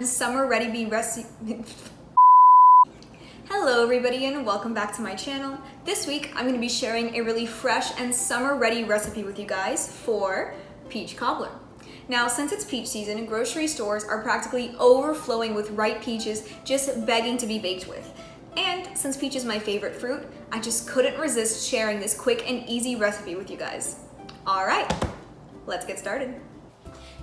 Summer ready bee recipe. Hello everybody and welcome back to my channel. This week I'm going to be sharing a really fresh and summer ready recipe with you guys for peach cobbler. Now since it's peach season, grocery stores are practically overflowing with ripe peaches just begging to be baked with. And since peach is my favorite fruit, I just couldn't resist sharing this quick and easy recipe with you guys. Alright, let's get started.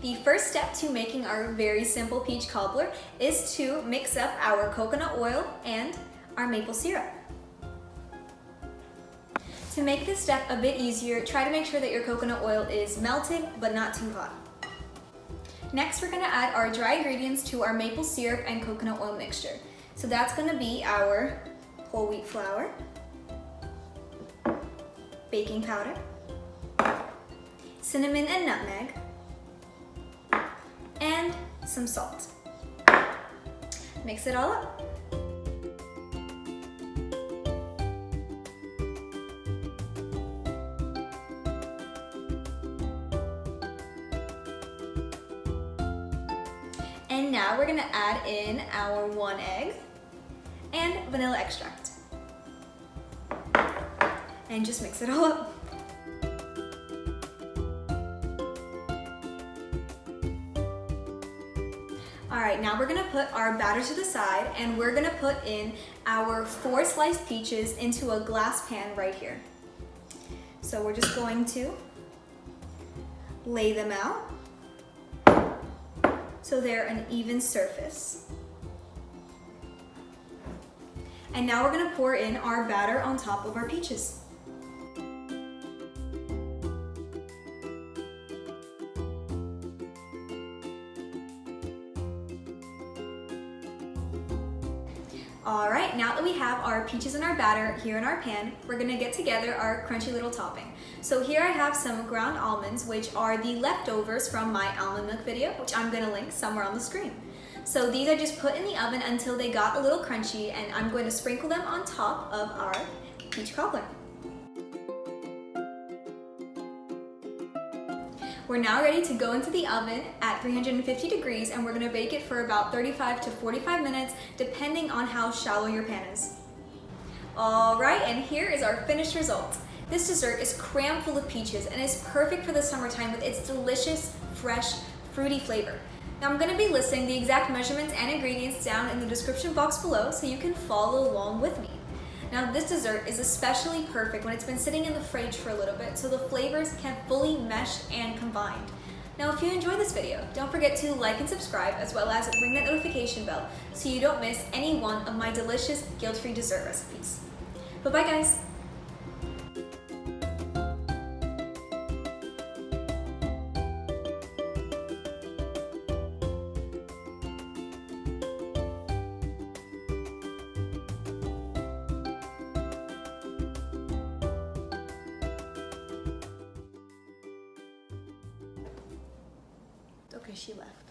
The first step to making our very simple peach cobbler is to mix up our coconut oil and our maple syrup. To make this step a bit easier, try to make sure that your coconut oil is melted but not too hot. Next, we're going to add our dry ingredients to our maple syrup and coconut oil mixture. So that's going to be our whole wheat flour, baking powder, cinnamon and nutmeg, and some salt. Mix it all up. And now we're gonna add in our 1 egg and vanilla extract. And just mix it all up. Alright, now we're gonna put our batter to the side and we're gonna put in our 4 sliced peaches into a glass pan right here. So we're just going to lay them out so they're an even surface. And now we're gonna pour in our batter on top of our peaches. Alright, now that we have our peaches in our batter here in our pan, we're gonna get together our crunchy little topping. So here I have some ground almonds, which are the leftovers from my almond milk video, which I'm gonna link somewhere on the screen. So these I just put in the oven until they got a little crunchy, and I'm going to sprinkle them on top of our peach cobbler. We're now ready to go into the oven at 350 degrees and we're gonna bake it for about 35 to 45 minutes depending on how shallow your pan is. Alright, and here is our finished result. This dessert is crammed full of peaches and is perfect for the summertime with its delicious, fresh, fruity flavor. Now I'm gonna be listing the exact measurements and ingredients down in the description box below so you can follow along with me. Now this dessert is especially perfect when it's been sitting in the fridge for a little bit so the flavors can fully mesh and combine. Now if you enjoyed this video, don't forget to like and subscribe as well as ring that notification bell so you don't miss any one of my delicious guilt-free dessert recipes. Bye-bye guys! Okay, she left.